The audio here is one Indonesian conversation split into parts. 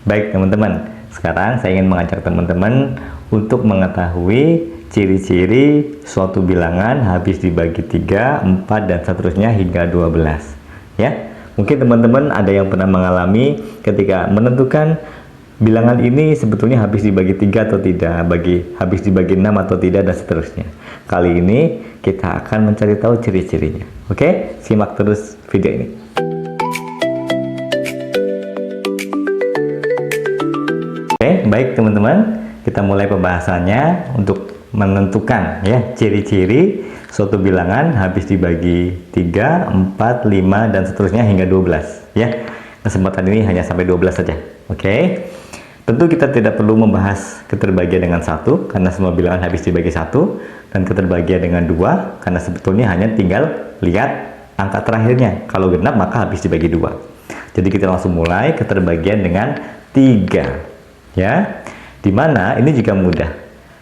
Baik teman-teman, sekarang saya ingin mengajak teman-teman untuk mengetahui ciri-ciri suatu bilangan habis dibagi 3, 4, dan seterusnya hingga 12. Ya, mungkin teman-teman ada yang pernah mengalami ketika menentukan bilangan ini sebetulnya habis dibagi 3 atau tidak, habis dibagi 6 atau tidak, dan seterusnya. Kali ini kita akan mencari tahu ciri-cirinya. Oke, simak terus video ini. Oke, baik teman-teman, kita mulai pembahasannya untuk menentukan ya ciri-ciri suatu bilangan habis dibagi 3, 4, 5, dan seterusnya hingga 12 ya. Kesempatan ini hanya sampai 12 saja. Oke. Tentu kita tidak perlu membahas keterbagian dengan 1 karena semua bilangan habis dibagi 1, dan keterbagian dengan 2 karena sebetulnya hanya tinggal lihat angka terakhirnya. Kalau genap maka habis dibagi 2. Jadi kita langsung mulai keterbagian dengan 3. Ya, dimana ini juga mudah.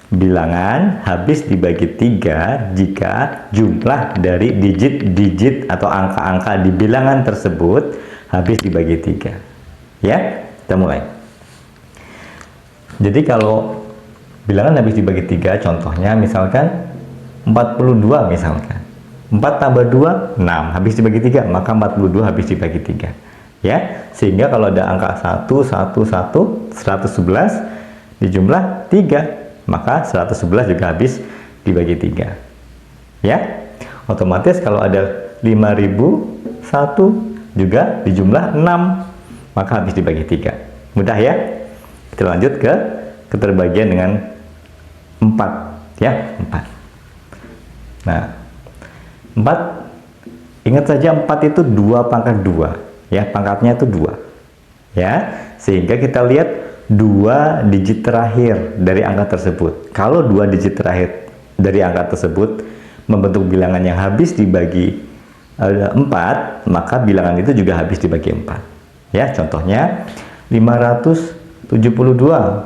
Bilangan habis dibagi 3 jika jumlah dari digit-digit atau angka-angka di bilangan tersebut habis dibagi 3. Ya, kita mulai. Jadi kalau bilangan habis dibagi 3, contohnya misalkan 42 misalkan. 4 tambah 2, 6. Habis dibagi 3, maka 42 habis dibagi 3. Ya, sehingga kalau ada angka 111 dijumlah 3, maka 111 juga habis dibagi 3. Ya, otomatis kalau ada 5001 juga dijumlah 6, maka habis dibagi 3. Mudah ya. Kita lanjut ke keterbagian dengan 4 ya, 4. Nah, 4, ingat saja 4 itu 2 pangkat 2 ya, pangkatnya itu 2 ya, sehingga kita lihat 2 digit terakhir dari angka tersebut. Kalau 2 digit terakhir dari angka tersebut membentuk bilangan yang habis dibagi 4, maka bilangan itu juga habis dibagi 4 ya. Contohnya 572,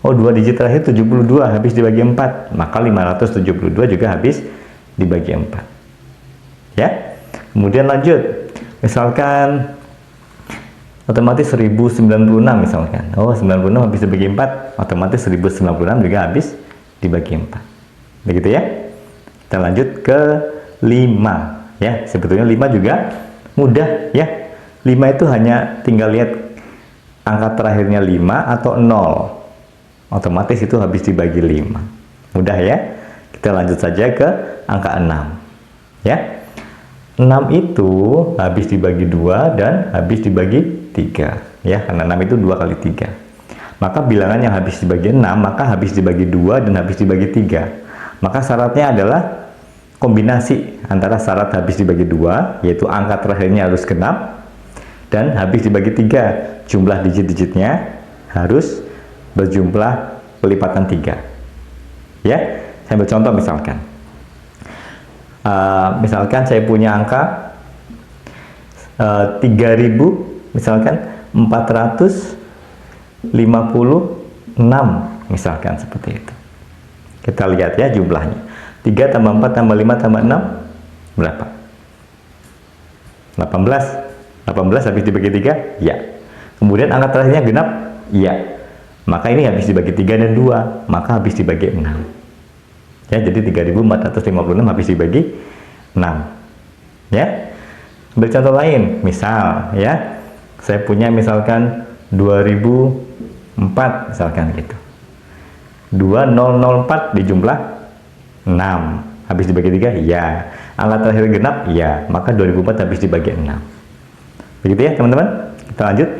oh 2 digit terakhir 72 habis dibagi 4, maka 572 juga habis dibagi 4 ya. Kemudian lanjut, misalkan otomatis 1096 misalkan. Oh, 96 habis dibagi 4, otomatis 1096 juga habis dibagi 4. Begitu ya. Kita lanjut ke 5 ya. Sebetulnya 5 juga mudah ya. 5 itu hanya tinggal lihat angka terakhirnya 5 atau 0. Otomatis itu habis dibagi 5. Mudah ya. Kita lanjut saja ke angka 6 ya. 6 itu habis dibagi 2 dan habis dibagi 3 ya, karena 6 itu 2 kali 3. Maka bilangan yang habis dibagi 6 maka habis dibagi 2 dan habis dibagi 3. Maka syaratnya adalah kombinasi antara syarat habis dibagi 2, yaitu angka terakhirnya harus genap, dan habis dibagi 3, jumlah digit-digitnya harus berjumlah pelipatan 3 ya. Saya ambil contoh misalkan. Misalkan saya punya angka 3000, misalkan 456, misalkan seperti itu. Kita lihat ya jumlahnya. 3 tambah 4 tambah 5 tambah 6 berapa? 18. 18 habis dibagi 3? Ya. Kemudian angka terakhirnya genap? Ya. Maka ini habis dibagi 3 dan 2, maka habis dibagi 6. Ya, jadi 3456 habis dibagi 6. Ya. Ambil contoh lain, misal ya, saya punya misalkan 2004 misalkan gitu. 2004 dijumlah 6. Habis dibagi 3? Ya. Angka terakhir genap? Ya. Maka 2004 habis dibagi 6. Begitu ya, teman-teman. Kita lanjut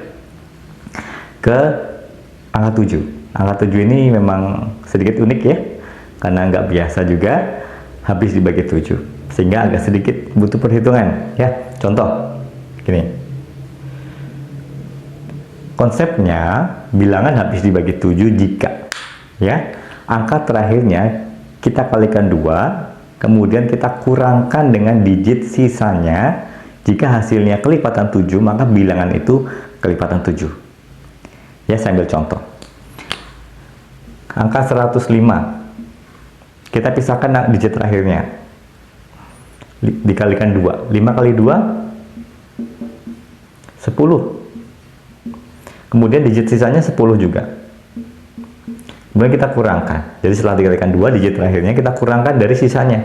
ke angka 7. Angka 7 ini memang sedikit unik ya, karena nggak biasa juga habis dibagi 7, sehingga agak sedikit butuh perhitungan ya. Contoh gini, konsepnya bilangan habis dibagi 7 jika ya angka terakhirnya kita kalikan 2, kemudian kita kurangkan dengan digit sisanya. Jika hasilnya kelipatan 7, maka bilangan itu kelipatan 7 ya. Saya ambil contoh angka 105, kita pisahkan digit terakhirnya, dikalikan 2. 5 kali 2 10. Kemudian digit sisanya 10 juga. Kemudian kita kurangkan. Jadi setelah dikalikan 2, digit terakhirnya kita kurangkan dari sisanya.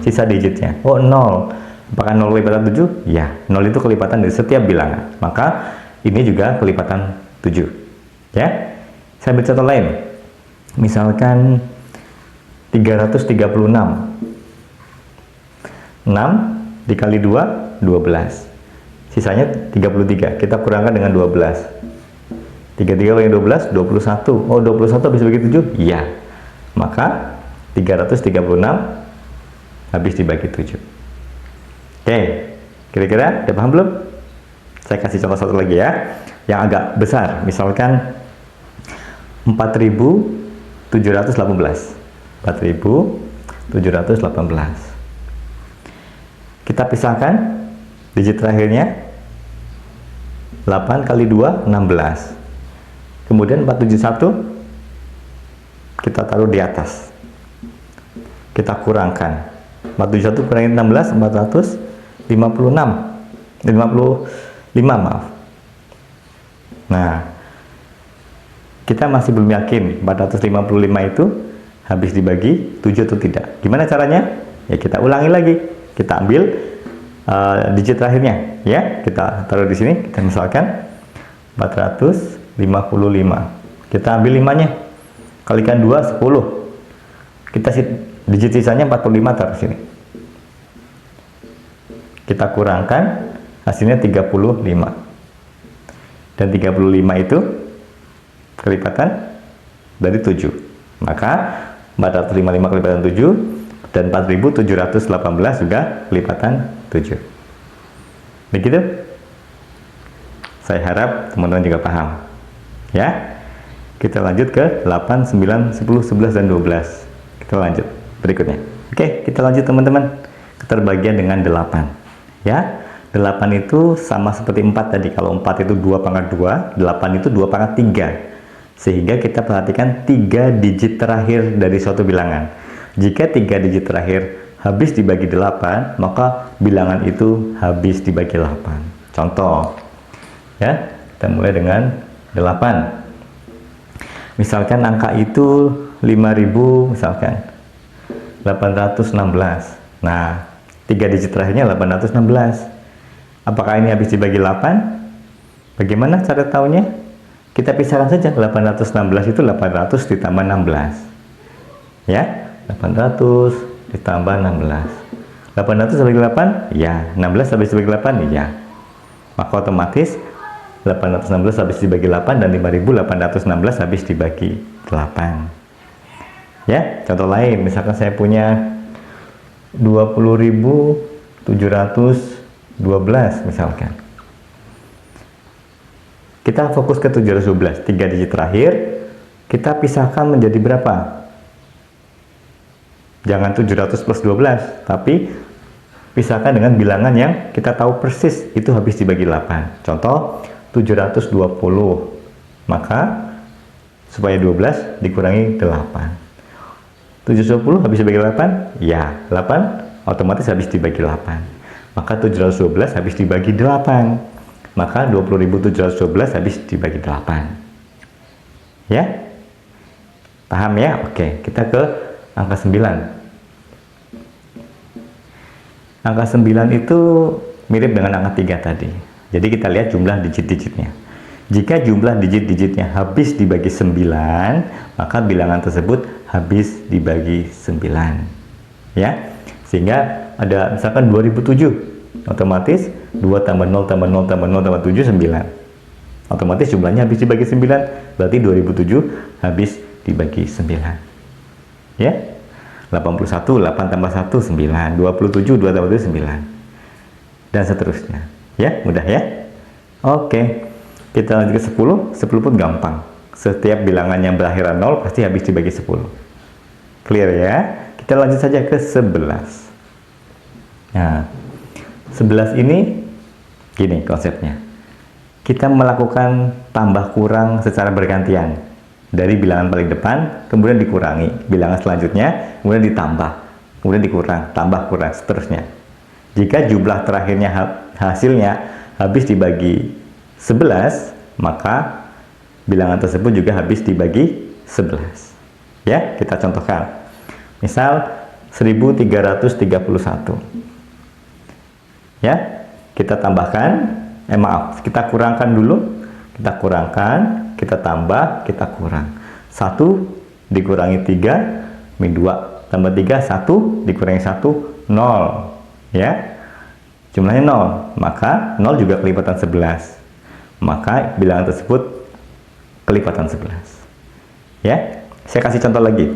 Sisa digitnya. Oh, 0. Apakah 0 kelipatan 7? Ya, 0 itu kelipatan dari setiap bilangan. Maka ini juga kelipatan 7. Ya. Saya ambil contoh lain. Misalkan 336. 6 dikali 2, 12. Sisanya 33. Kita kurangkan dengan 12. 33 kali 12, 21. Oh, 21 habis bagi 7? Iya. Maka 336 habis dibagi 7. Oke, kira-kira udah paham belum? Saya kasih contoh satu lagi ya, yang agak besar. Misalkan 4718. 4718. Kita pisahkan digit terakhirnya 8 kali 2, 16. Kemudian 471 kita taruh di atas. Kita kurangkan. 471 kurangin 16, 55, maaf. Nah, kita masih belum yakin 455 itu habis dibagi 7 atau tidak. Gimana caranya? Ya kita ulangi lagi. Kita ambil digit terakhirnya, ya. Kita taruh di sini. Kita misalkan 455. Kita ambil 5-nya. Kalikan 2, 10. Kita digit sisanya 45 taruh sini. Kita kurangkan, hasilnya 35. Dan 35 itu kelipatan dari 7. Maka 455 kelipatan 7 dan 4718 juga kelipatan 7. Begitu? Saya harap teman-teman juga paham. Ya. Kita lanjut ke 8, 9, 10, 11 dan 12. Kita lanjut berikutnya. Oke, kita lanjut teman-teman. Keterbagian dengan 8. Ya. 8 itu sama seperti 4 tadi. Kalau 4 itu 2 pangkat 2, 8 itu 2 pangkat 3. Sehingga kita perhatikan 3 digit terakhir dari suatu bilangan. Jika 3 digit terakhir habis dibagi 8, maka bilangan itu habis dibagi 8. Contoh, ya, kita mulai dengan 8. Misalkan angka itu 5000, misalkan 816. Nah, 3 digit terakhirnya 816. Apakah ini habis dibagi 8? Bagaimana cara tahunya? Kita pisahkan saja. 816 itu 800 ditambah 16. Ya, 800 ditambah 16. 800 dibagi 8? Ya. 16 habis dibagi 8? Ya. Maka otomatis 816 habis dibagi 8 dan 5816 habis dibagi 8. Ya, contoh lain, misalkan saya punya 20.712 misalkan. Kita fokus ke 712, 3 digit terakhir, kita pisahkan menjadi berapa? Jangan 700 plus 12, tapi pisahkan dengan bilangan yang kita tahu persis itu habis dibagi 8. Contoh 720, maka supaya 12 dikurangi 8. 720 habis dibagi 8? Ya, 8 otomatis habis dibagi 8. Maka 712 habis dibagi 8. Maka 20.712 habis dibagi 8. Ya? Paham ya? Oke, kita ke angka 9. Angka 9 itu mirip dengan angka 3 tadi. Jadi kita lihat jumlah digit-digitnya. Jika jumlah digit-digitnya habis dibagi 9, maka bilangan tersebut habis dibagi 9. Ya. Sehingga ada misalkan 2007. Otomatis 2 tambah 0 tambah 0 tambah 0 tambah 7, 9. Otomatis jumlahnya habis dibagi 9. Berarti 2007 habis dibagi 9. Ya. 81, 8 tambah 1, 9. 27, 2 tambah 2, 9. Dan seterusnya. Ya, mudah ya? Oke. Kita lanjut ke 10. 10 pun gampang. Setiap bilangan yang berakhiran 0 pasti habis dibagi 10. Clear ya? Kita lanjut saja ke 11. Nah, 11 ini gini konsepnya. Kita melakukan tambah kurang secara bergantian. Dari bilangan paling depan, kemudian dikurangi. Bilangan selanjutnya, kemudian ditambah. Kemudian dikurang, tambah, kurang, seterusnya. Jika jumlah terakhirnya hasilnya habis dibagi 11, maka bilangan tersebut juga habis dibagi 11. Ya, kita contohkan. Misal 1331. Ya, kita tambahkan, kita kurangkan dulu. Kita kurangkan, kita tambah, kita kurang. 1 dikurangi 3, min 2 tambah 3, 1 dikurangi 1, 0. Ya, jumlahnya 0, maka 0 juga kelipatan 11. Maka bilangan tersebut kelipatan 11. Ya, saya kasih contoh lagi.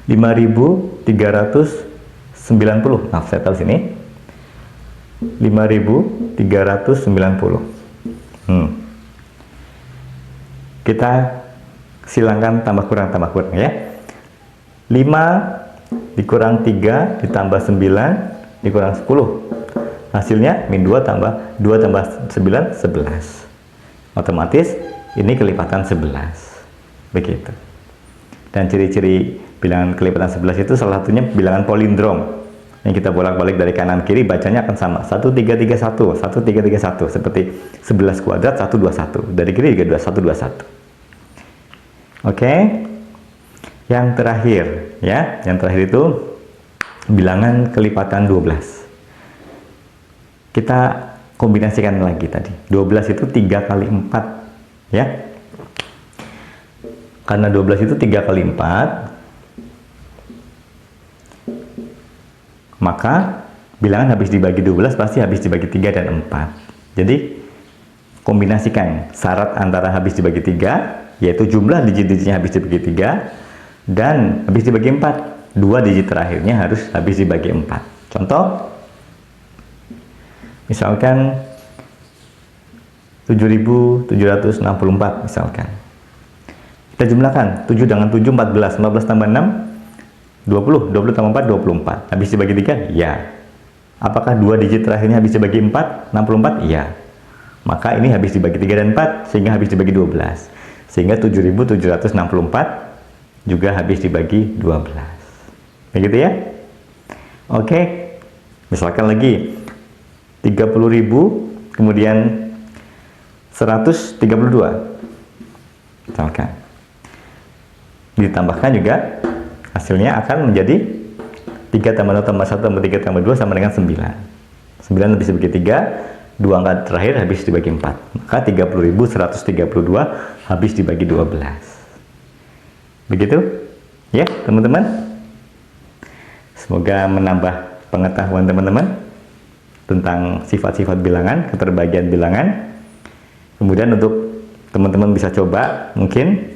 5390. Nah, saya taruh sini. 5390. Kita silangkan tambah kurang ya. 5 dikurang 3 ditambah 9 dikurang 10. Hasilnya min 2 tambah 9, 11. Otomatis ini kelipatan 11. Begitu. Dan ciri-ciri bilangan kelipatan 11 itu salah satunya bilangan palindrom. Yang kita bolak-balik dari kanan kiri bacanya akan sama. 1331, 1331 seperti 11 kuadrat 121. Dari kiri juga 121. Oke. Yang terakhir ya, yang terakhir itu bilangan kelipatan 12. Kita kombinasikan lagi tadi. 12 itu 3 kali 4 ya. Karena 12 itu 3 kali 4, maka bilangan habis dibagi 12 pasti habis dibagi 3 dan 4. Jadi kombinasikan syarat antara habis dibagi 3, yaitu jumlah digit-digitnya habis dibagi 3 dan habis dibagi 4. 2 digit terakhirnya harus habis dibagi 4. Contoh, misalkan 7764 misalkan. Kita jumlahkan 7 dengan 7, 14. 14 tambah 6, 20. 20 tambah 4, 24. Habis dibagi 3? Ya. Apakah 2 digit terakhirnya habis dibagi 4? 64? Ya. Maka ini habis dibagi 3 dan 4, sehingga habis dibagi 12. Sehingga 7764 juga habis dibagi 12. Begitu ya? Oke. Misalkan lagi 30.000, kemudian 132. Misalkan. Ditambahkan juga hasilnya akan menjadi 3 tambah 0 tambah 1 tambah 3 tambah 2 sama dengan 9. 9 habis dibagi 3, 2 angka terakhir habis dibagi 4. Maka 30.132 habis dibagi 12. Begitu? Ya, teman-teman. Semoga menambah pengetahuan teman-teman tentang sifat-sifat bilangan, keterbagian bilangan. Kemudian untuk teman-teman bisa coba, mungkin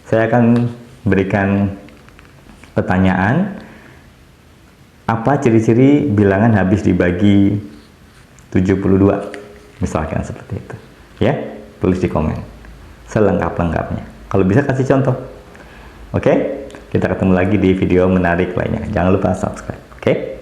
saya akan berikan pertanyaan, apa ciri-ciri bilangan habis dibagi 72, misalkan seperti itu ya, tulis di komen selengkap-lengkapnya. Kalau bisa kasih contoh. Oke, kita ketemu lagi di video menarik lainnya. Jangan lupa subscribe. Oke.